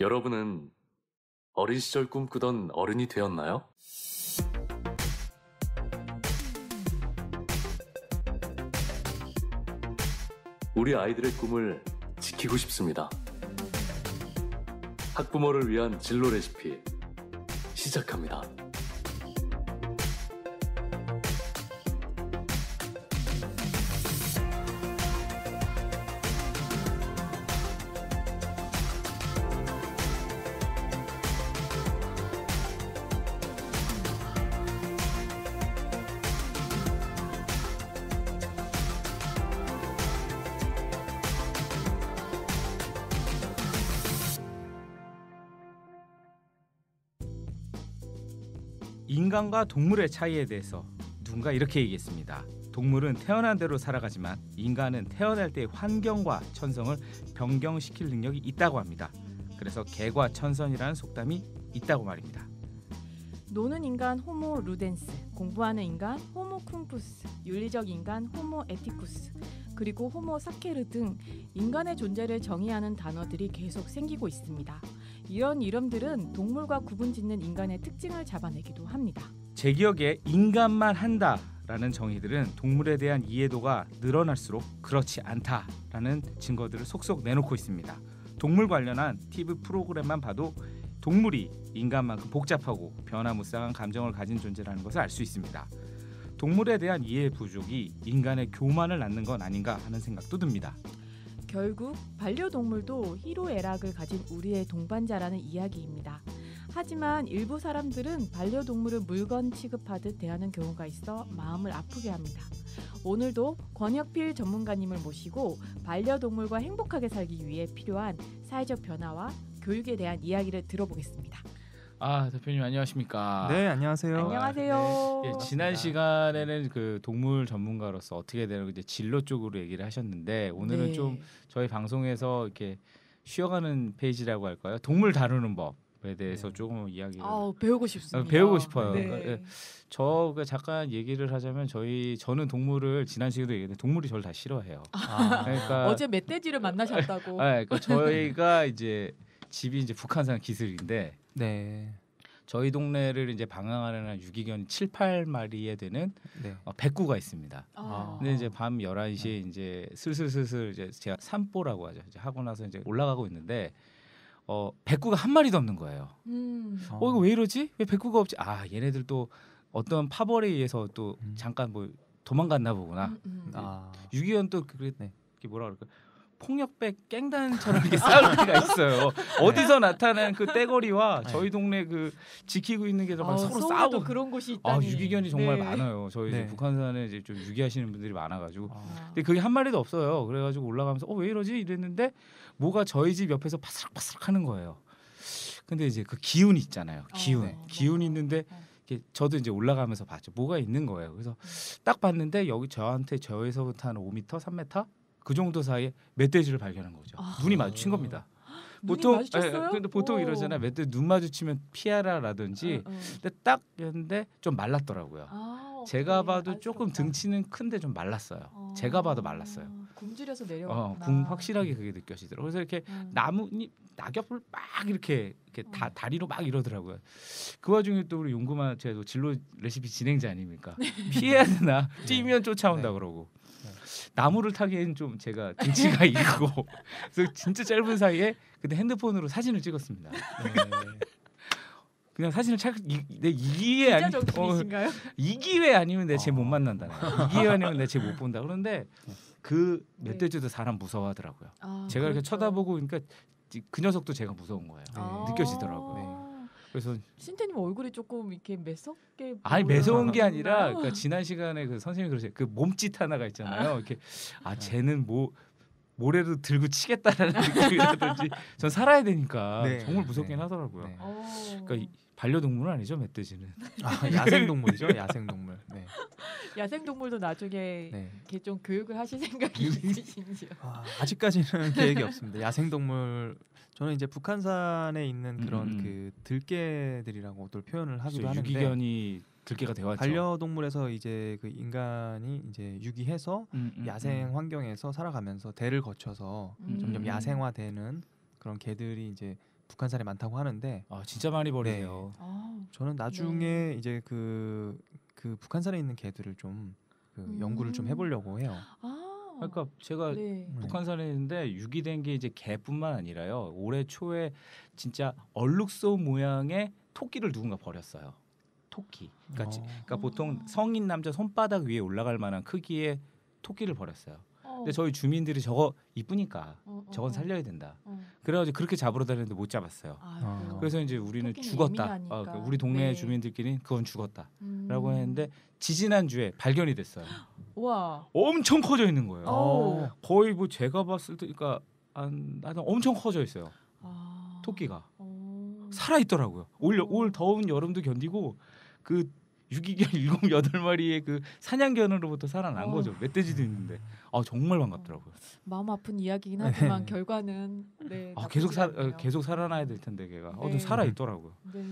여러분은 어린 시절 꿈꾸던 어른이 되었나요? 우리 아이들의 꿈을 지키고 싶습니다. 학부모를 위한 진로 레시피 시작합니다. 인간과 동물의 차이에 대해서 누군가 이렇게 얘기했습니다. 동물은 태어난 대로 살아가지만 인간은 태어날 때의 환경과 천성을 변경시킬 능력이 있다고 합니다. 그래서 개과 천선이라는 속담이 있다고 말입니다. 노는 인간 호모 루덴스, 공부하는 인간 호모 쿵푸스, 윤리적 인간 호모 에티쿠스, 그리고 호모 사케르 등 인간의 존재를 정의하는 단어들이 계속 생기고 있습니다. 이런 이름들은 동물과 구분짓는 인간의 특징을 잡아내기도 합니다. 제 기억에 인간만 한다라는 정의들은 동물에 대한 이해도가 늘어날수록 그렇지 않다라는 증거들을 속속 내놓고 있습니다. 동물 관련한 TV 프로그램만 봐도 동물이 인간만큼 복잡하고 변화무쌍한 감정을 가진 존재라는 것을 알 수 있습니다. 동물에 대한 이해 부족이 인간의 교만을 낳는 건 아닌가 하는 생각도 듭니다. 결국 반려동물도 희로애락을 가진 우리의 동반자라는 이야기입니다. 하지만 일부 사람들은 반려동물을 물건 취급하듯 대하는 경우가 있어 마음을 아프게 합니다. 오늘도 권혁필 전문가님을 모시고 반려동물과 행복하게 살기 위해 필요한 사회적 변화와 교육에 대한 이야기를 들어보겠습니다. 대표님 안녕하십니까? 네, 안녕하세요. 안녕하세요. 지난 시간에는 그 동물 전문가로서 어떻게 되는 이제 진로 쪽으로 얘기를 하셨는데 오늘은 네. 좀 저희 방송에서 이렇게 쉬어가는 페이지라고 할까요? 동물 다루는 법에 대해서 조금 이야기를 배우고 싶습니다. 배우고 싶어요. 네. 그러니까 저가 잠깐 얘기를 하자면 저는 동물을 지난 시간에도 얘기했는데 동물이 저를 다 싫어해요. 그러니까 어제 멧돼지를 만나셨다고. 그러니까 저희가 이제 집이 이제 북한산 기슭인데 네. 저희 동네를 이제 방황하는 한 유기견 7, 8마리에 되는 네. 백구가 있습니다. 아. 근데 이제 밤 11시에 이제 슬슬 이제 제가 산보라고 하죠. 이제 하고 나서 이제 올라가고 있는데 백구가 한 마리도 없는 거예요. 이거 왜 이러지? 왜 백구가 없지? 얘네들 또 어떤 파벌에 의해서 또 잠깐 뭐 도망갔나 보구나. 유기견 또 그게 뭐라 그럴까? 폭력배 깽단처럼 이렇게 싸울 때가 있어요. 어디서 나타난 그 떼거리와 저희 동네 그 지키고 있는 게 막 서로 싸우고 그런 곳이 있다니. 유기견이 정말 네. 많아요. 저희 네. 북한산에 이제 좀 유기하시는 분들이 많아가지고 근데 그게 한 마리도 없어요. 그래가지고 올라가면서 왜 이러지 이랬는데 뭐가 저희 집 옆에서 바스락바스락하는 거예요. 근데 이제 그 기운이 있잖아요. 기운이 있는데 저도 이제 올라가면서 봤죠. 뭐가 있는 거예요. 그래서 딱 봤는데 여기 저에서부터 한 5m, 3m 그 정도 사이에 멧돼지를 발견한 거죠. 눈이 마주친 겁니다. 눈이 마주쳤어요? 근데 보통 이러잖아요. 멧돼지 눈 마주치면 피하라라든지. 근데 딱 했는데 좀 말랐더라고요. 제가 봐도 조금 등치는 큰데 좀 말랐어요. 제가 봐도 말랐어요. 굶주려서 내려왔구나. 확실하게 그게 느껴지더라고요. 그래서 이렇게 낙엽을 막 이렇게 다리로 막 이러더라고요. 그 와중에 또 우리 용구만 제가 진로 레시피 진행자 아닙니까? 피해야 되나? 뛰면 쫓아온다 그러고. 나무를 타기엔 좀 제가 등치가 있고 그래서 진짜 짧은 사이에 근데 핸드폰으로 사진을 찍었습니다. 그냥 사진을 내 이기회 아니 이기회 아니면 내 쟤 못 만난다. 이기회 아니면 내 쟤 못 본다. 그런데 그 멧돼지도 사람 무서워하더라고요. 제가 이렇게 쳐다보고 그러니까 그 녀석도 제가 무서운 거예요. 느껴지더라고요. 그래서 신태님 얼굴이 조금 이렇게 매섭게 매서운 게 아니라 그러니까 지난 시간에 그 선생님이 그러세요. 그 몸짓 하나가 있잖아요. 이렇게 쟤는 모래로 들고 치겠다라는 느낌이라든지 전 살아야 되니까 정말 무섭긴 하더라고요. 그러니까 반려동물은 아니죠, 멧돼지는. 야생동물이죠, 야생동물. 네. 야생동물도 나중에 이렇게 좀 교육을 하실 생각이 있으신지요? 아직까지는 계획이 없습니다. 야생동물 저는 이제 북한산에 있는 그런 그 들개들이라고도 표현을 하기도 하는데 유기견이 들개가 되었죠. 반려동물에서 이제 그 인간이 이제 유기해서 야생 환경에서 살아가면서 대를 거쳐서 점점 야생화되는 그런 개들이 이제 북한산에 많다고 하는데 진짜 많이 버리네요. 저는 나중에 이제 그 북한산에 있는 개들을 좀 연구를 좀 해보려고 해요. 그러니까 제가 북한산에 있는데 유기된 게 이제 개뿐만 아니라요. 올해 초에 진짜 얼룩소 모양의 토끼를 누군가 버렸어요. 토끼. 그러니까 보통 성인 남자 손바닥 위에 올라갈 만한 크기의 토끼를 버렸어요. 근데 저희 주민들이 저거 이쁘니까 저건 살려야 된다. 그래가지고 그렇게 잡으러 다녔는데 못 잡았어요. 그래서 이제 우리는 죽었다. 우리 동네 주민들끼리 그건 죽었다라고 했는데 지지난주에 발견이 됐어요. 와, 엄청 커져 있는 거예요. 거의 뭐 제가 봤을 때 그러니까 엄청 커져 있어요. 토끼가 살아 있더라고요. 올 더운 여름도 견디고 그 유기견 7-8마리의 그 사냥견으로부터 살아난 거죠. 멧돼지도 있는데 정말 반갑더라고요. 마음 아픈 이야기긴 하지만 결과는 계속 살아나야 될 텐데 걔가 좀 살아 있더라고요. 네.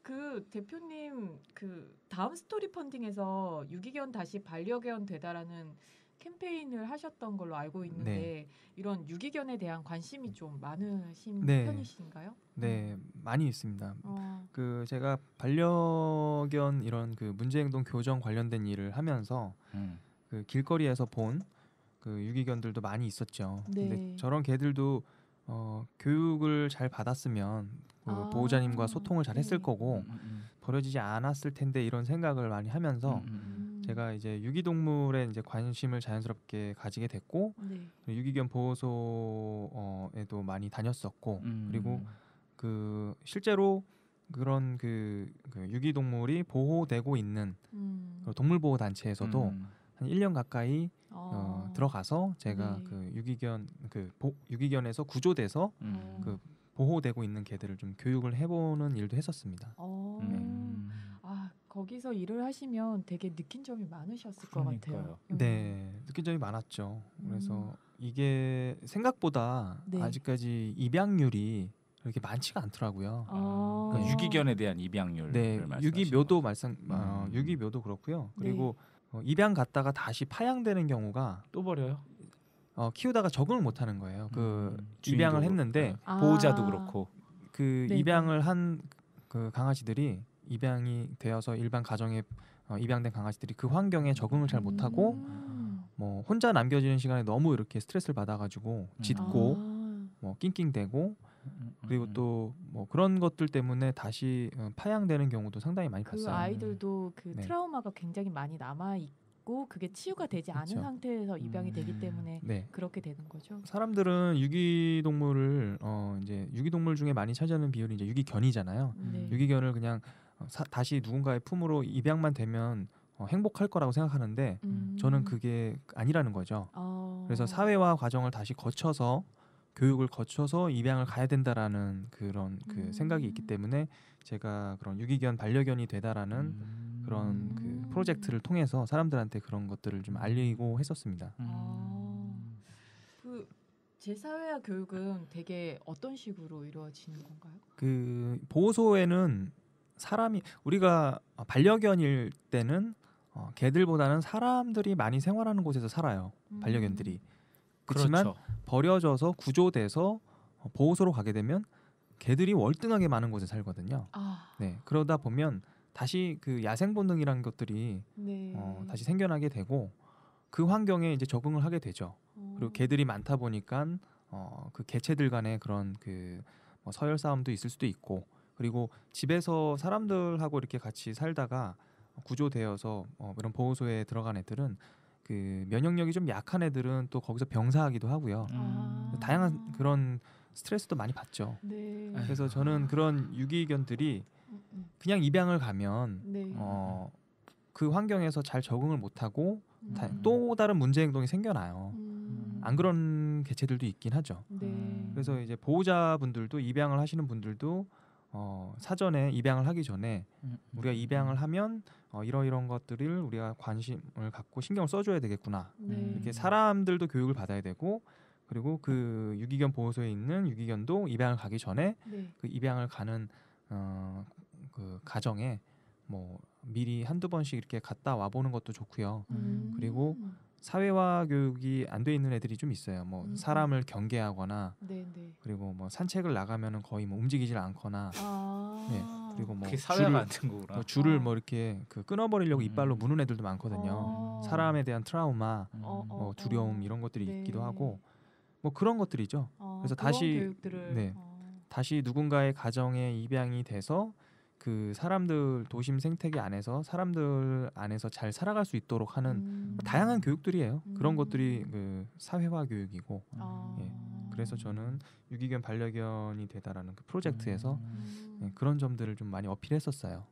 그 대표님 그 다음 스토리 펀딩에서 유기견 다시 반려견 되다라는 캠페인을 하셨던 걸로 알고 있는데 이런 유기견에 대한 관심이 좀 많으신 편이신가요? 네, 많이 있습니다. 그 제가 반려견 이런 그 문제행동 교정 관련된 일을 하면서 그 길거리에서 본 그 유기견들도 많이 있었죠. 근데 저런 개들도 교육을 잘 받았으면 그 보호자님과 소통을 잘 했을 거고 버려지지 않았을 텐데 이런 생각을 많이 하면서 제가 이제 유기동물에 이제 관심을 자연스럽게 가지게 됐고 유기견 보호소에도 많이 다녔었고 그리고 그 실제로 그런 그 유기동물이 보호되고 있는 동물보호 단체에서도 한 1년 가까이 들어가서 제가 그 유기견 유기견에서 구조돼서 그 보호되고 있는 개들을 좀 교육을 해보는 일도 했었습니다. 거기서 일을 하시면 되게 느낀 점이 많으셨을 것 같아요. 네, 느낀 점이 많았죠. 그래서 이게 생각보다 아직까지 입양률이 그렇게 많지가 않더라고요. 그러니까 유기견에 대한 입양률. 유기묘도 유기묘도 그렇고요. 그리고 입양 갔다가 다시 파양되는 경우가 또 버려요? 키우다가 적응을 못하는 거예요. 그 입양을 했는데 보호자도 그렇고 그 입양을 한 그 강아지들이 입양이 되어서 일반 가정에 입양된 강아지들이 그 환경에 적응을 잘 못하고 뭐 혼자 남겨지는 시간에 너무 이렇게 스트레스를 받아가지고 짖고 뭐 낑낑대고 그리고 또 뭐 그런 것들 때문에 다시 파양되는 경우도 상당히 많이 봤어요. 그 아이들도 그 트라우마가 굉장히 많이 남아 있고 그게 치유가 되지 않은 상태에서 입양이 되기 때문에 그렇게 되는 거죠. 사람들은 유기동물을 이제 유기동물 중에 많이 차지하는 비율이 이제 유기견이잖아요. 유기견을 그냥 다시 누군가의 품으로 입양만 되면 행복할 거라고 생각하는데 저는 그게 아니라는 거죠. 그래서 사회화 과정을 다시 거쳐서 교육을 거쳐서 입양을 가야 된다라는 그런 그 생각이 있기 때문에 제가 그런 유기견 반려견이 되다라는 그런 그 프로젝트를 통해서 사람들한테 그런 것들을 좀 알리고 했었습니다. 그 제사회화 교육은 되게 어떤 식으로 이루어지는 건가요? 그 보호소에는 사람이 우리가 반려견일 때는 개들보다는 사람들이 많이 생활하는 곳에서 살아요. 반려견들이. 그렇지만 버려져서 구조돼서 보호소로 가게 되면 개들이 월등하게 많은 곳에 살거든요. 그러다 보면 다시 그 야생 본능이라는 것들이 다시 생겨나게 되고 그 환경에 이제 적응을 하게 되죠. 그리고 개들이 많다 보니까 그 개체들 간의 그런 그 뭐 서열 싸움도 있을 수도 있고 그리고 집에서 사람들하고 이렇게 같이 살다가 구조되어서 이런 보호소에 들어간 애들은 그 면역력이 좀 약한 애들은 또 거기서 병사하기도 하고요. 다양한 그런 스트레스도 많이 받죠. 그래서 저는 그런 유기견들이 그냥 입양을 가면 그 환경에서 잘 적응을 못하고 또 다른 문제 행동이 생겨나요. 안 그런 개체들도 있긴 하죠. 그래서 이제 보호자분들도 입양을 하시는 분들도 사전에 입양을 하기 전에 우리가 입양을 하면 이런 것들을 우리가 관심을 갖고 신경을 써줘야 되겠구나. 이렇게 사람들도 교육을 받아야 되고 그리고 그 유기견 보호소에 있는 유기견도 입양을 가기 전에 그 입양을 가는 그 가정에 뭐 미리 한두 번씩 이렇게 갔다 와 보는 것도 좋고요. 그리고 사회화 교육이 안 돼 있는 애들이 좀 있어요. 뭐 사람을 경계하거나 네, 네. 그리고 뭐 산책을 나가면은 거의 뭐 움직이질 않거나 네. 그리고 뭐 그게 사회화 같은 거구나. 줄을 뭐 이렇게 그 끊어버리려고 이빨로 무는 애들도 많거든요. 어. 사람에 대한 트라우마, 어, 뭐 두려움 이런 것들이 네. 있기도 하고 뭐 그런 것들이죠. 그래서 그런 다시 교육들을 네. 다시 누군가의 가정에 입양이 돼서 그 사람들 도심 생태계 안에서 사람들 안에서 잘 살아갈 수 있도록 하는 다양한 교육들이에요. 그런 것들이 그 사회화 교육이고 예. 그래서 저는 유기견 반려견이 되다라는 그 프로젝트에서 예, 그런 점들을 좀 많이 어필했었어요.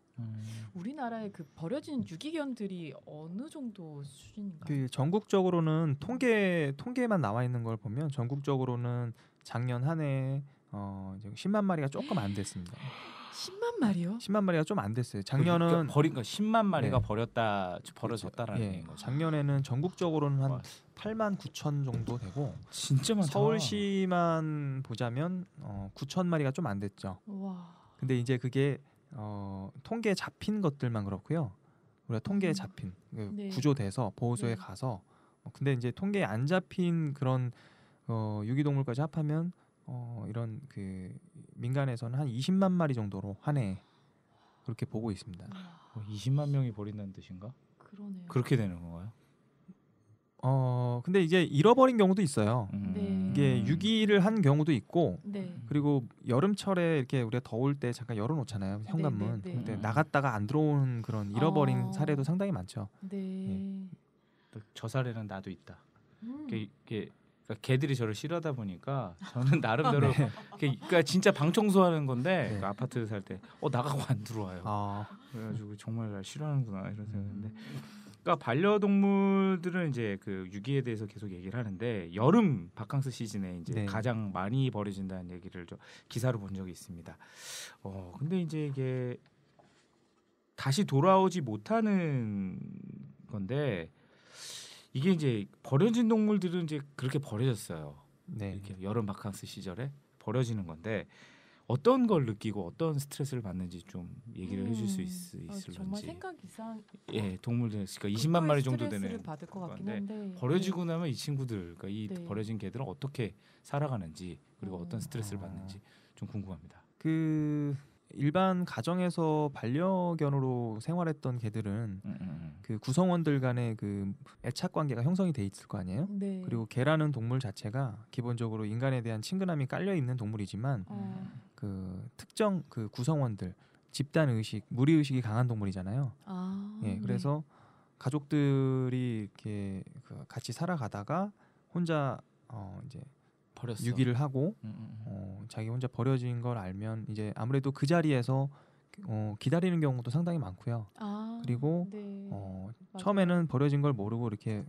우리나라에 그 버려진 유기견들이 어느 정도 수준인가요? 그 전국적으로는 통계만 나와 있는 걸 보면 전국적으로는 작년 한 해 이제 10만 마리가 조금 안 됐습니다. 10만 마리요? 10만 마리가 좀 안 됐어요. 작년은 그러니까 버린 거 10만 마리가 네. 버려졌다라는 예, 얘기인 거죠. 작년에는 전국적으로는 한 와, 8만 9천 정도 되고 진짜 많다. 서울시만 보자면 9천 마리가 좀 안 됐죠. 와. 근데 이제 그게 통계에 잡힌 것들만 그렇고요. 우리가 통계에 잡힌 네. 구조돼서 보호소에 네. 가서 근데 이제 통계에 안 잡힌 그런 유기동물까지 합하면 이런 그 민간에서는 한 20만 마리 정도로 한 해 그렇게 보고 있습니다. 20만 명이 버린다는 뜻인가? 그러네요. 그렇게 되는 건가요? 근데 이제 잃어버린 경우도 있어요. 네. 이게 유기를 한 경우도 있고 네. 그리고 여름철에 이렇게 우리가 더울 때 잠깐 열어놓잖아요. 현관문. 네, 네, 네. 근데 나갔다가 안 들어오는 그런 잃어버린 아. 사례도 상당히 많죠. 네. 저 사례는 나도 있다. 음. 그러니까 개들이 저를 싫어하다 보니까 저는 나름대로 그러니까 진짜 방 청소하는 건데 네. 그 아파트 살 때 나가고 안 들어와요. 아, 그래가지고 정말 날 싫어하는구나 이런 생각했는데, 그러니까 반려동물들은 이제 그 유기에 대해서 계속 얘기를 하는데 여름 바캉스 시즌에 이제 네. 가장 많이 버려진다는 얘기를 저 기사로 본 적이 있습니다. 근데 이제 이게 다시 돌아오지 못하는 건데 이게 이제 버려진 동물들은 이제 그렇게 버려졌어요. 네. 이렇게 여름 바캉스 시절에 버려지는 건데 어떤 걸 느끼고 어떤 스트레스를 받는지 좀 얘기를 해줄 수 있을런지. 정말 생각 이상. 예, 동물들 그러니까 20만 마리 정도 스트레스를 되는 받을 것 같긴 건데 한데 버려지고 나면 이 친구들, 그러니까 이 네. 버려진 개들은 어떻게 살아가는지 그리고 어떤 스트레스를 받는지 좀 궁금합니다. 그 일반 가정에서 반려견으로 생활했던 개들은 그 구성원들 간의 그 애착 관계가 형성이 돼 있을 거 아니에요? 네. 그리고 개라는 동물 자체가 기본적으로 인간에 대한 친근함이 깔려 있는 동물이지만 그 특정 그 구성원들 집단 의식, 무리 의식이 강한 동물이잖아요. 예, 그래서 가족들이 이렇게 그 같이 살아가다가 혼자 이제 버렸어. 유기를 하고 자기 혼자 버려진 걸 알면 이제 아무래도 그 자리에서 기다리는 경우도 상당히 많고요. 그리고 네. 처음에는 버려진 걸 모르고 이렇게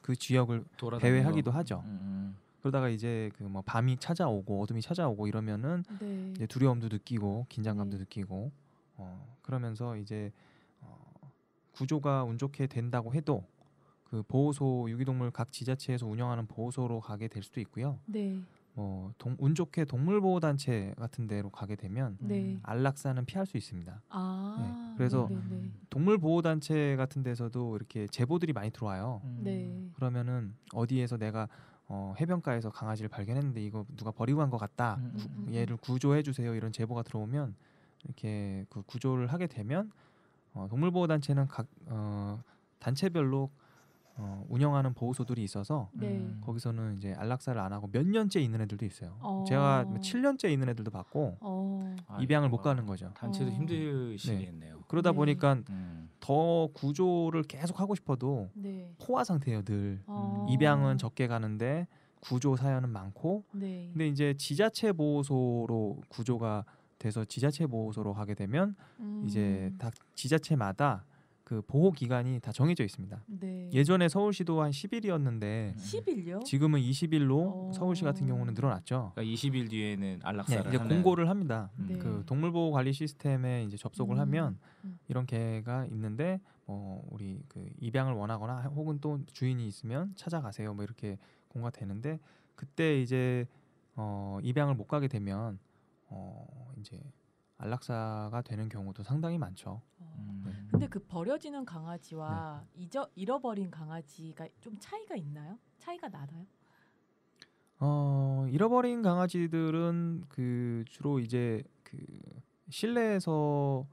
그 지역을 배회하기도 하죠. 그러다가 이제 그 뭐 밤이 찾아오고 어둠이 찾아오고 이러면은 네. 이제 두려움도 느끼고 긴장감도 네. 느끼고 그러면서 이제 구조가 운 좋게 된다고 해도 그 보호소 유기동물 각 지자체에서 운영하는 보호소로 가게 될 수도 있고요. 네. 운 좋게 동물보호단체 같은 데로 가게 되면 네. 안락사는 피할 수 있습니다. 네. 그래서 네. 동물보호단체 같은 데서도 이렇게 제보들이 많이 들어와요. 네. 그러면은 어디에서 내가 해변가에서 강아지를 발견했는데 이거 누가 버리고 간 것 같다. 얘를 구조해 주세요. 이런 제보가 들어오면 이렇게 그 구조를 하게 되면 동물보호단체는 각 단체별로 운영하는 보호소들이 있어서 네. 거기서는 이제 안락사를 안 하고 몇 년째 있는 애들도 있어요. 제가 7년째 있는 애들도 봤고 입양을 못 가는 거죠. 단체도 힘드시겠네요. 그러다 네. 보니까 더 구조를 계속 하고 싶어도 네. 포화 상태예요. 늘 입양은 적게 가는데 구조 사연은 많고 네. 근데 이제 지자체 보호소로 구조가 돼서 지자체 보호소로 가게 되면 이제 다 지자체마다 그 보호 기간이 다 정해져 있습니다. 네. 예전에 서울시도 한 10일이었는데 10일요? 지금은 20일로 서울시 같은 경우는 늘어났죠. 그러니까 20일 뒤에는 안락사를 이제 하는 공고를 합니다. 네. 그 동물보호 관리 시스템에 이제 접속을 하면 이런 개가 있는데 우리 그 입양을 원하거나 혹은 또 주인이 있으면 찾아가세요. 뭐 이렇게 공고가 되는데 그때 이제 입양을 못 가게 되면 이제 안락사가 되는 경우도 상당히 많죠. 근데 그 버려지는 강아지와 잃어버린 강아지가 좀 차이가 있나요? 차이가 나나요? 잃어버린 강아지들은 그 주로 이제 그 실내에서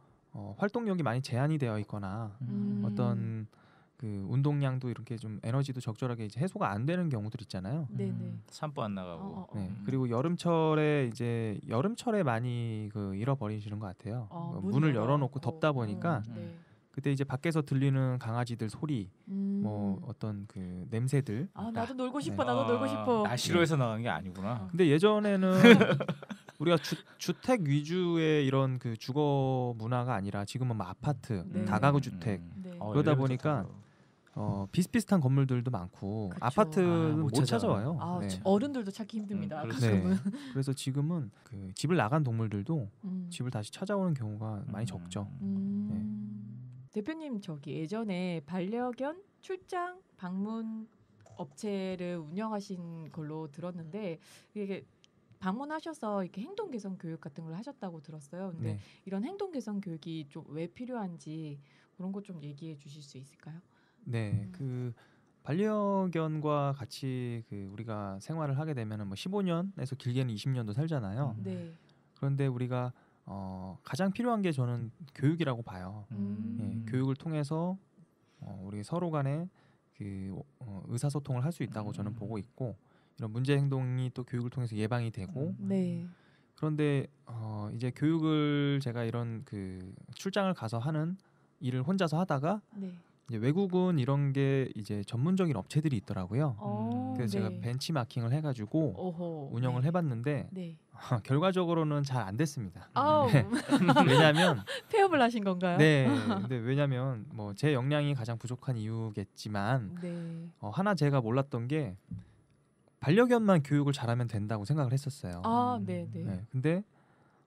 활동력이 많이 제한이 되어 있거나 어떤 그 운동량도 이렇게 좀 에너지도 적절하게 이제 해소가 안 되는 경우들 있잖아요. 네네. 산보 안 나가고. 네. 그리고 여름철에 많이 그 잃어버리시는 것 같아요. 문을 열어놓고 덥다 보니까 네. 그때 이제 밖에서 들리는 강아지들 소리, 뭐 어떤 그 냄새들. 나도 놀고 싶어, 네. 나도 놀고 싶어. 나시로에서 나간 게 아니구나. 근데 예전에는 우리가 주택 위주의 이런 그 주거 문화가 아니라 지금은 뭐 아파트, 네. 다가구 주택 네. 그러다 보니까 비슷비슷한 건물들도 많고 그쵸. 아파트는 못 못 찾아와요. 아, 네. 어른들도 찾기 힘듭니다. 그렇죠. 가끔은. 그래서 지금은 그 집을 나간 동물들도 음. 집을 다시 찾아오는 경우가 많이 적죠. 대표님 저기 예전에 반려견 출장 방문 업체를 운영하신 걸로 들었는데 이게 방문하셔서 이렇게 행동 개선 교육 같은 걸 하셨다고 들었어요. 근데 네. 이런 행동 개선 교육이 좀 왜 필요한지 그런 거 좀 얘기해 주실 수 있을까요? 네, 그 반려견과 같이 그 우리가 생활을 하게 되면은 뭐 15년에서 길게는 20년도 살잖아요. 네. 그런데 우리가 가장 필요한 게 저는 교육이라고 봐요. 교육을 통해서 우리 서로 간에 그 의사소통을 할 수 있다고 저는 보고 있고 이런 문제 행동이 또 교육을 통해서 예방이 되고 네. 그런데 이제 교육을 제가 이런 그 출장을 가서 하는 일을 혼자서 하다가 네. 이제 외국은 이런 게 이제 전문적인 업체들이 있더라고요. 그래서 제가 네. 벤치마킹을 해가지고 오호. 운영을 네. 해봤는데 네. 결과적으로는 잘 안 됐습니다. 아우. 왜냐하면 폐업을 하신 건가요? 네, 근데 왜냐하면 뭐 제 역량이 가장 부족한 이유겠지만 네. 하나 제가 몰랐던 게 반려견만 교육을 잘하면 된다고 생각을 했었어요. 네, 네. 네, 근데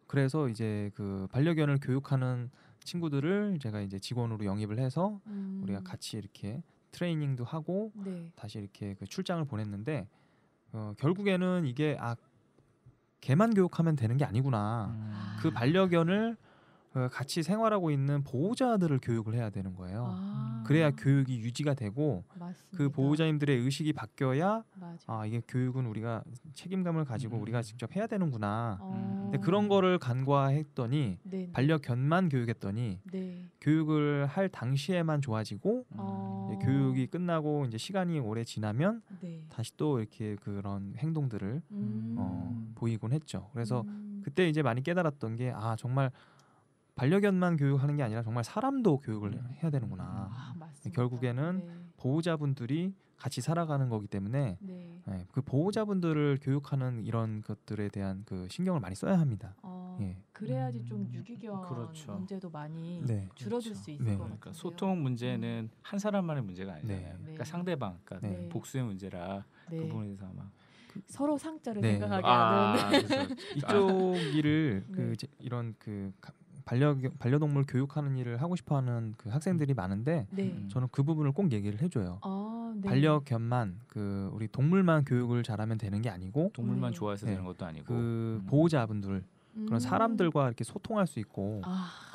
그래서 이제 그 반려견을 교육하는 친구들을 제가 이제 직원으로 영입을 해서 우리가 같이 이렇게 트레이닝도 하고 네. 다시 이렇게 그 출장을 보냈는데 결국에는 이게 개만 교육하면 되는 게 아니구나. 그 반려견을 같이 생활하고 있는 보호자들을 교육을 해야 되는 거예요. 그래야 교육이 유지가 되고 맞습니다. 그 보호자님들의 의식이 바뀌어야 맞아. 이게 교육은 우리가 책임감을 가지고 우리가 직접 해야 되는구나. 근데 어. 그런 거를 간과했더니 네. 반려견만 교육했더니 네. 교육을 할 당시에만 좋아지고 이제 교육이 끝나고 이제 시간이 오래 지나면 네. 다시 또 이렇게 그런 행동들을 보이곤 했죠. 그래서 그때 이제 많이 깨달았던 게 정말 반려견만 교육하는 게 아니라 정말 사람도 교육을 해야 되는구나. 맞습니다. 결국에는 네. 보호자분들이 같이 살아가는 거기 때문에 네. 그 보호자분들을 교육하는 이런 것들에 대한 그 신경을 많이 써야 합니다. 예. 그래야지 좀 유기견 그렇죠. 문제도 많이 네. 줄어들 그렇죠. 수 있을 네. 것 그러니까 같아요. 소통 문제는 한 사람만의 문제가 아니잖아요. 네. 그러니까 상대방, 그러니까 네. 복수의 문제라 그 네. 부분에 대해서 아마 서로 상자를 네. 생각하게 하는. 그렇죠. 이쪽 일을 네. 이런 그 반려동물 교육하는 일을 하고 싶어하는 그 학생들이 많은데 네. 저는 그 부분을 꼭 얘기를 해줘요. 네. 반려견만 그 우리 동물만 교육을 잘하면 되는 게 아니고 동물만 네. 좋아해서 네. 되는 것도 아니고 그 보호자분들 그런 사람들과 이렇게 소통할 수 있고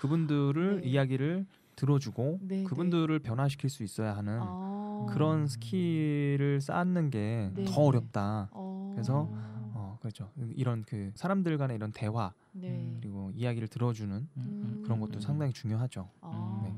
그분들을 네. 이야기를 들어주고 네, 그분들을 변화시킬 수 있어야 하는 그런 스킬을 쌓는 게 더 네. 어렵다. 그래서 그렇죠. 이런 그 사람들 간의 이런 대화 네. 그리고 이야기를 들어주는 그런 것도 상당히 중요하죠. 네.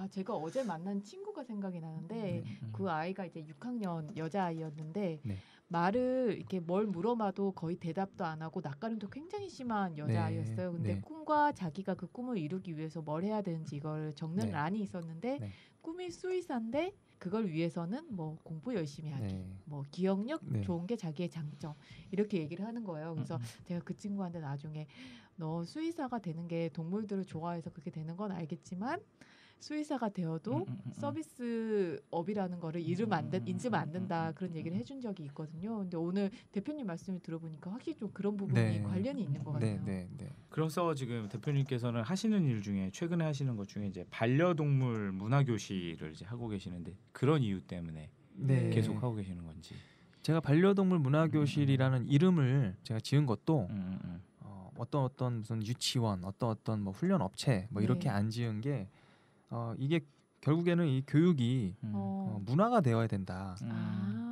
제가 어제 만난 친구가 생각이 나는데 그 아이가 이제 6학년 여자아이였는데 네. 말을 이렇게 뭘 물어봐도 거의 대답도 안 하고 낯가림도 굉장히 심한 여자아이였어요. 근데 네. 꿈과 자기가 그 꿈을 이루기 위해서 뭘 해야 되는지 이걸 적는 네. 란이 있었는데 네. 꿈이 수의사인데 그걸 위해서는 뭐 공부 열심히 하기, 네. 뭐 기억력 네. 좋은 게 자기의 장점 이렇게 얘기를 하는 거예요. 그래서 제가 그 친구한테 나중에 너 수의사가 되는 게 동물들을 좋아해서 그렇게 되는 건 알겠지만 수의사가 되어도 서비스업이라는 거를 잊으면 안 된다 그런 얘기를 해준 적이 있거든요. 근데 오늘 대표님 말씀을 들어보니까 확실히 좀 그런 부분이 네. 관련이 있는 것 같아요. 네. 그래서 지금 대표님께서는 하시는 일 중에 최근에 하시는 것 중에 이제 반려동물 문화 교실을 이제 하고 계시는데 그런 이유 때문에 네. 계속 하고 계시는 건지. 제가 반려동물 문화교실이라는 이름을 제가 지은 것도 어떤 무슨 유치원, 어떤 뭐 훈련 업체 뭐 이렇게 네. 안 지은 게 이게 결국에는 이 교육이 문화가 되어야 된다.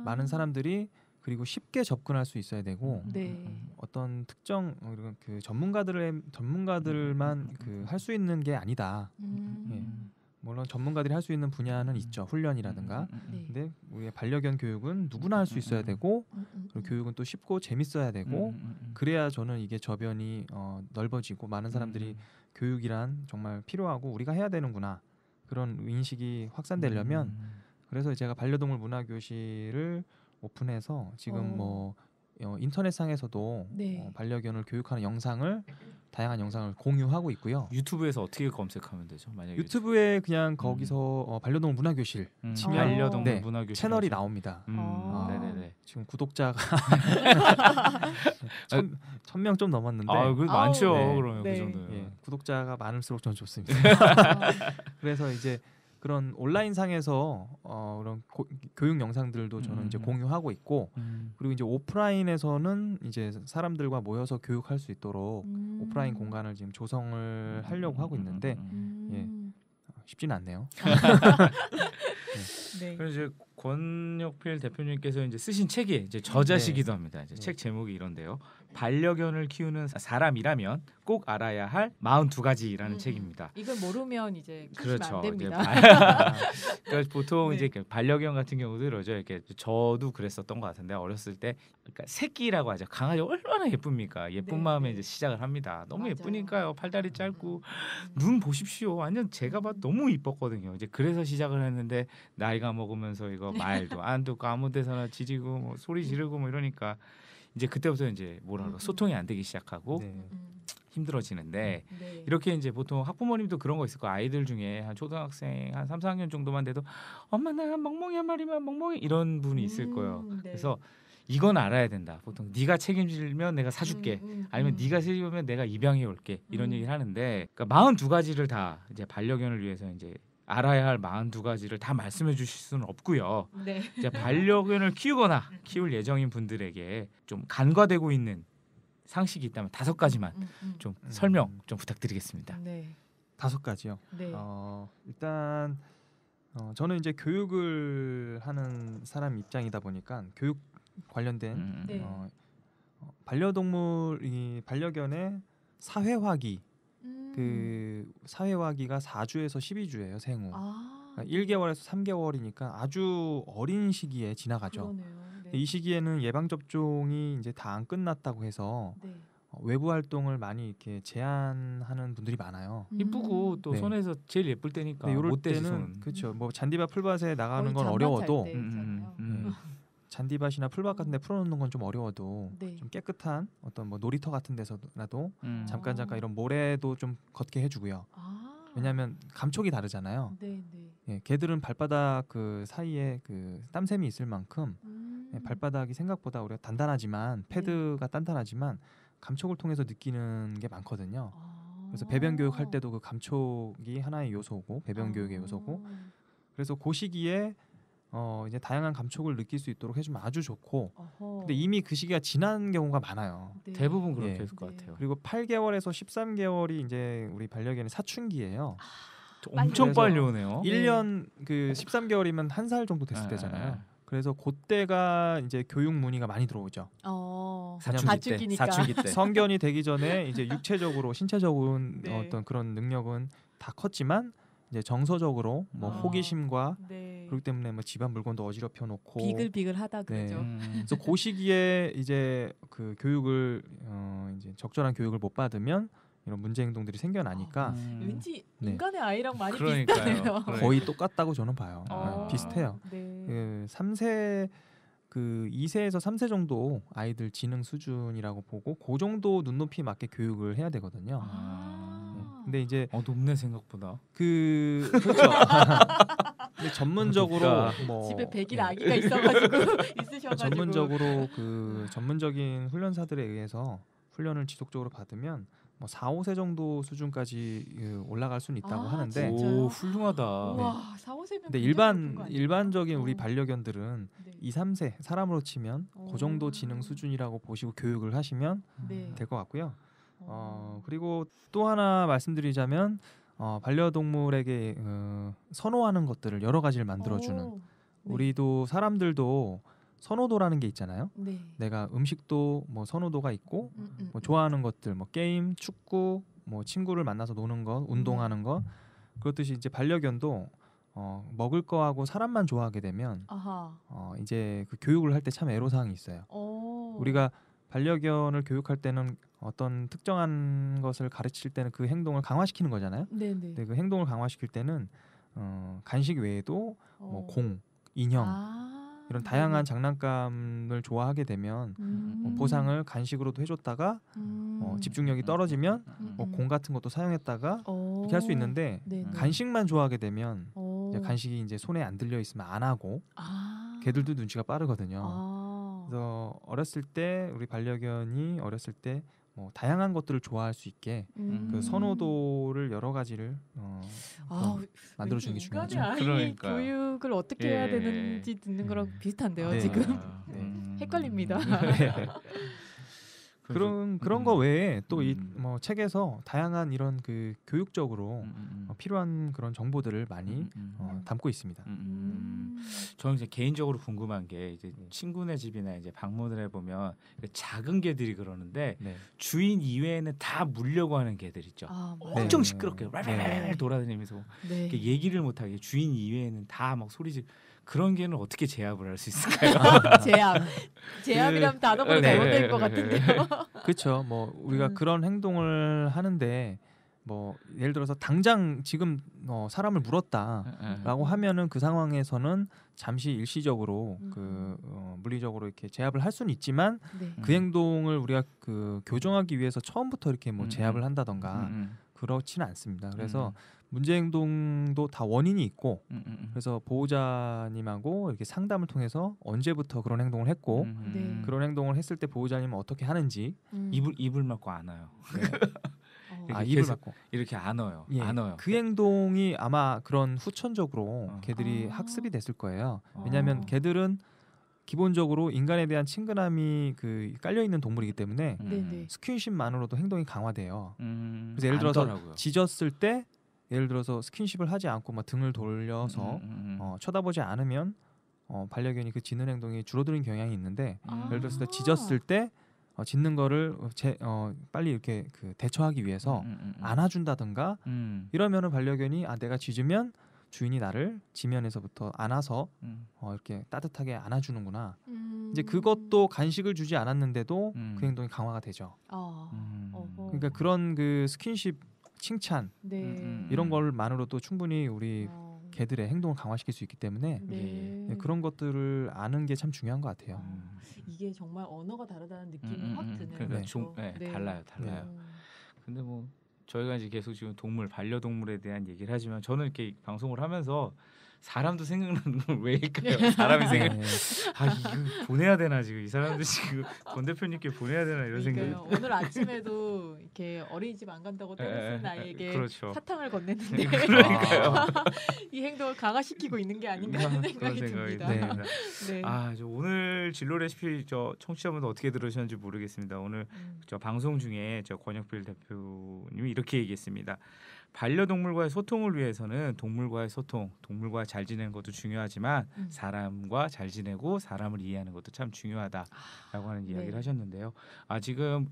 많은 사람들이 그리고 쉽게 접근할 수 있어야 되고 네. 어떤 특정 그 전문가들만 그 할 수 있는 게 아니다. 예. 물론 전문가들이 할 수 있는 분야는 있죠. 훈련이라든가. 네. 근데 우리의 반려견 교육은 누구나 할 수 있어야 되고 그리고 교육은 또 쉽고 재밌어야 되고 그래야 저는 이게 저변이 넓어지고 많은 사람들이 교육이란 정말 필요하고 우리가 해야 되는구나 그런 인식이 확산되려면 그래서 제가 반려동물 문화교실을 오픈해서 지금 뭐 인터넷상에서도 네. 반려견을 교육하는 영상을 다양한 영상을 공유하고 있고요. 유튜브에서 어떻게 검색하면 되죠? 만약에 유튜브에 그냥 거기서 반려동물 문화교실 치면 반려동물 네, 문화교실 채널이 나옵니다. 네네네. 지금 구독자가 1,000명 좀 넘었는데 그 많죠. 네. 그러면 네. 그 정도면. 예, 구독자가 많을수록 전 좋습니다. 그래서 이제 그런 온라인 상에서 그런 교육 영상들도 저는 이제 공유하고 있고 그리고 이제 오프라인에서는 이제 사람들과 모여서 교육할 수 있도록 오프라인 공간을 지금 조성을 하려고 하고 있는데 예, 쉽지는 않네요. 네. 그래서 이제 권혁필 대표님께서 이제 쓰신 책이 이제 저자시기도 합니다. 이제 책 제목이 이런데요. 반려견을 키우는 사람이라면 꼭 알아야 할 42가지라는 책입니다. 이걸 모르면 이제 키우시면 그렇죠. 안 됩니다. 그러니까 보통 네. 이제 반려견 같은 경우도 이러죠. 이렇게 저도 그랬었던 것 같은데 어렸을 때 그러니까 새끼라고 하죠. 강아지 얼마나 예쁩니까? 예쁜 네, 마음에 네. 이제 시작을 합니다. 너무 맞아요. 예쁘니까요. 팔다리 짧고 눈 보십시오. 완전 제가 봐도 너무 이뻤거든요. 이제 그래서 시작을 했는데 나이가 먹으면서 이거 말도 안 듣고 아무 데서나 지지고 뭐 소리 지르고 뭐 이러니까 이제 그때부터 이제 뭐라 그럴까 소통이 안 되기 시작하고 네. 힘들어지는데 네. 이렇게 이제 보통 학부모님도 그런 거 있을 거예요. 아이들 중에 한 초등학생 한 3, 4학년 정도만 돼도 엄마 나 멍멍이 한 마리만 멍멍이 이런 분이 있을 거예요. 네. 그래서 이건 알아야 된다. 보통 네가 책임지면 내가 사줄게. 아니면 네가 책임지면 내가 입양해 올게. 이런 얘기를 하는데 그러니까 42가지를 다 이제 반려견을 위해서 이제 알아야 할 42가지를 다 말씀해 주실 수는 없고요. 네. 이제 반려견을 키우거나 키울 예정인 분들에게 좀 간과되고 있는 상식이 있다면 5가지만 좀 설명 좀 부탁드리겠습니다. 네. 5가지요. 네. 일단 저는 이제 교육을 하는 사람 입장이다 보니까 교육 관련된 네. 반려동물이 반려견의 사회화기 그 사회화기가 4주에서 12주예요. 생후. 그러니까 1개월에서 3개월이니까 아주 어린 시기에 지나가죠. 네. 이 시기에는 예방 접종이 이제 다 안 끝났다고 해서 네. 외부 활동을 많이 이렇게 제한하는 분들이 많아요. 이쁘고 또 네. 손에서 제일 예쁠 때니까 근데 이럴 못 대지 때는 손. 그렇죠. 뭐 잔디밭 풀밭에 나가는 거의 건 잠만 어려워도 잘 때 있잖아요. 잔디밭이나 풀밭 같은 데 풀어놓는 건 좀 어려워도 네. 좀 깨끗한 어떤 뭐 놀이터 같은 데서라도 잠깐 아. 이런 모래도 좀 걷게 해주고요. 왜냐하면 감촉이 다르잖아요. 네. 예, 개들은 발바닥 그 사이에 그 땀샘이 있을 만큼 발바닥이 생각보다 우리가 단단하지만 패드가 단단하지만 감촉을 통해서 느끼는 게 많거든요. 그래서 배변 교육할 때도 그 감촉이 하나의 요소고 배변 교육의 요소고 그래서 그 시기에 이제 다양한 감촉을 느낄 수 있도록 해주면 아주 좋고 근데 이미 그 시기가 지난 경우가 많아요. 네. 대부분 그렇게 예. 됐을 것 네. 같아요. 그리고 8개월에서 13개월이 이제 우리 반려견의 사춘기예요. 엄청 그래서 빨리 오네요. 1년 그 13개월이면 1살 정도 됐을 때잖아요. 그래서 그때가 이제 교육 문의가 많이 들어오죠. 사춘기니까. 사춘기 때. 성견이 되기 전에 이제 육체적으로 신체적으로 네. 어떤 그런 능력은 다 컸지만 이제 정서적으로 뭐 호기심과 네. 그렇기 때문에 뭐 집안 물건도 어지럽혀 놓고 비글비글하다 네. 그러죠. 그래서 그 시기에 이제 그 교육을 이제 적절한 교육을 못 받으면 이런 문제 행동들이 생겨나니까 왠지 네. 인간의 아이랑 많이 그러니까요. 비슷하네요. 거의 똑같다고 저는 봐요. 아. 비슷해요. 네. 그 3세 그 2세에서 3세 정도 아이들 지능 수준이라고 보고 그 정도 눈높이 맞게 교육을 해야 되거든요. 근데 이제 높네 생각보다. 그렇죠. 근데 전문적으로 뭐 집에 100일 아기가 있어가지고 있으셔가지고 전문적으로 그 전문적인 훈련사들에 의해서 훈련을 지속적으로 받으면 뭐 4, 5세 정도 수준까지 올라갈 수는 있다고 하는데 진짜요? 오 훌륭하다. 와 4, 5세면 근데 일반적인 우리 반려견들은 네. 2, 3세 사람으로 치면 그 정도 지능 수준이라고 보시고 교육을 하시면 네. 될 것 같고요. 그리고 또 하나 말씀드리자면 반려동물에게 선호하는 것들을 여러 가지를 만들어주는 네. 우리도 사람들도 선호도라는 게 있잖아요. 네. 내가 음식도 뭐 선호도가 있고 뭐 좋아하는 것들 뭐 게임, 축구, 뭐 친구를 만나서 노는 것, 운동하는 것 그렇듯이 이제 반려견도 먹을 거하고 사람만 좋아하게 되면 이제 그 교육을 할 때 참 애로사항이 있어요. 우리가 반려견을 교육할 때는 어떤 특정한 것을 가르칠 때는 그 행동을 강화시키는 거잖아요. 네네. 근데 그 행동을 강화시킬 때는 간식 외에도 뭐 공, 인형 이런 다양한 장난감을 좋아하게 되면 보상을 간식으로도 해줬다가 집중력이 떨어지면 공 같은 것도 사용했다가 이렇게 할 수 있는데 간식만 좋아하게 되면 이제 간식이 이제 손에 안 들려 있으면 안 하고 걔들도 눈치가 빠르거든요. 그래서 어렸을 때 우리 반려견이 어렸을 때 뭐 다양한 것들을 좋아할 수 있게 그 선호도를 여러 가지를 만들어주는 게 중요하죠. 아이 교육을 어떻게 해야 되는지 듣는 거랑 비슷한데요. 지금 헷갈립니다. 그런 거 외에 또 이 뭐 책에서 다양한 이런 그 교육적으로 필요한 그런 정보들을 많이 담고 있습니다. 저는 이제 개인적으로 궁금한 게 이제 친구네 집이나 이제 방문을 해보면 작은 개들이 그러는데 주인 이외에는 다 물려고 하는 개들 있죠. 엄청 시끄럽게 돌아다니면서 얘기를 못하게 주인 이외에는 다 막 소리지. 그런 개는 어떻게 제압을 할 수 있을까요? 제압이라면 단어가 잘못된 것 같은데요. 그렇죠. 뭐 우리가 그런 행동을 하는데 뭐 예를 들어서 당장 지금 사람을 물었다라고 하면은 그 상황에서는 잠시 일시적으로 물리적으로 이렇게 제압을 할 수는 있지만 그 행동을 우리가 그 교정하기 위해서 처음부터 이렇게 뭐 제압을 한다던가 그렇지는 않습니다. 그래서 문제 행동도 다 원인이 있고 그래서 보호자님하고 이렇게 상담을 통해서 언제부터 그런 행동을 했고 그런 행동을 했을 때 보호자님은 어떻게 하는지 입을 막고 안아요. 입을 막고 이렇게 안아요. 안아요. 그 행동이 아마 그런 후천적으로 개들이 학습이 됐을 거예요. 왜냐하면 개들은 기본적으로 인간에 대한 친근함이 그 깔려 있는 동물이기 때문에 스킨십만으로도 행동이 강화돼요. 그래서 예를 들어서 짖었을 때 예를 들어서 스킨십을 하지 않고 막 등을 돌려서 쳐다보지 않으면 반려견이 그 짖는 행동이 줄어드는 경향이 있는데 예를 들어서 짖었을 때 짖는 거를 빨리 이렇게 그 대처하기 위해서 안아준다든가 이러면은 반려견이 내가 짖으면 주인이 나를 지면에서부터 안아서 이렇게 따뜻하게 안아주는구나. 이제 그것도 간식을 주지 않았는데도 그 행동이 강화가 되죠. 그러니까 그런 그 스킨십, 칭찬 이런 걸만으로도 충분히 우리 개들의 행동을 강화시킬 수 있기 때문에 그런 것들을 아는 게 참 중요한 것 같아요. 이게 정말 언어가 다르다는 느낌이 확 드네요. 그러니까 달라요. 근데 뭐 저희가 이제 계속 지금 반려동물에 대한 얘기를 하지만 저는 이렇게 방송을 하면서 사람도 생각나는 건 왜일까요? 사람이 이거 보내야 되나 지금 이 사람들 지금 권 대표님께 보내야 되나 이런 생각이. 오늘 아침에도 이렇게 어린이집 안 간다고 떼쓰는 아이에게 사탕을 건넸는데 그러니까요. 이 행동을 강화시키고 있는 게 아닌가 하는 생각이 듭니다. 오늘 진로 레시피 청취자분들 어떻게 들으셨는지 모르겠습니다. 오늘 방송 중에 권혁필 대표님이 이렇게 얘기했습니다. 반려동물과의 소통을 위해서는 동물과의 소통, 동물과 잘 지내는 것도 중요하지만 사람과 잘 지내고 사람을 이해하는 것도 참 중요하다라고 하는 이야기를 하셨는데요. 지금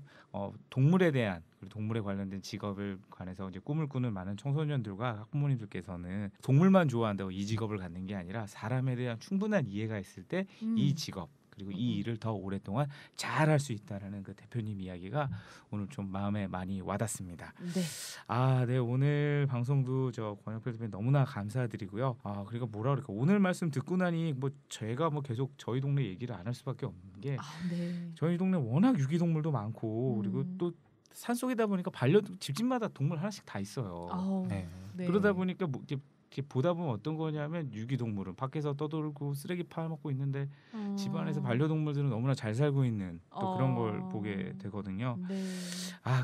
동물에 대한 그리고 동물에 관련된 직업을 관해서 이제 꿈을 꾸는 많은 청소년들과 학부모님들께서는 동물만 좋아한다고 이 직업을 갖는 게 아니라 사람에 대한 충분한 이해가 있을 때 이 직업 그리고 이 일을 더 오랫동안 잘 할 수 있다라는 그 대표님 이야기가 오늘 좀 마음에 많이 와닿습니다. 네, 오늘 방송도 권혁필 대표님 너무나 감사드리고요. 그리고 뭐라 그럴까 오늘 말씀 듣고 나니 뭐 제가 뭐 계속 저희 동네 얘기를 안 할 수밖에 없는 게 저희 동네 워낙 유기동물도 많고 그리고 또 산속이다 보니까 집집마다 동물 하나씩 다 있어요. 그러다 보니까 뭐 이렇게 보다 보면 어떤 거냐면 유기동물은 밖에서 떠돌고 쓰레기 파먹고 있는데 집안에서 반려동물들은 너무나 잘 살고 있는 또 그런 걸 보게 되거든요. 네.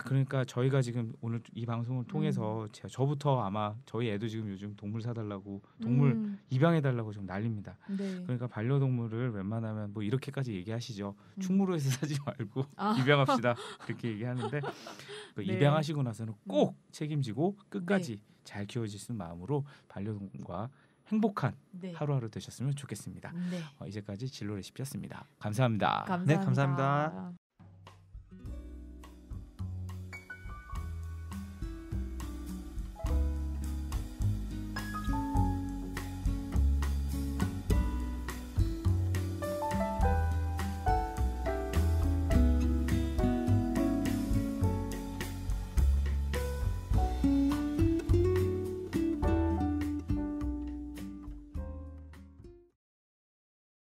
그러니까 저희가 지금 오늘 이 방송을 통해서 저부터 아마 저희 애도 지금 요즘 동물 사달라고 동물 입양해달라고 좀 난립니다. 네. 그러니까 반려동물을 웬만하면 뭐 이렇게까지 얘기하시죠. 충무로에서 사지 말고 입양합시다 이렇게 얘기하는데 그 네. 입양하시고 나서는 꼭 책임지고 끝까지 잘 키워주시는 마음으로 반려동물과 행복한 네. 하루하루 되셨으면 좋겠습니다. 네. 이제까지 진로 레시피였습니다. 감사합니다. 감사합니다. 네, 감사합니다.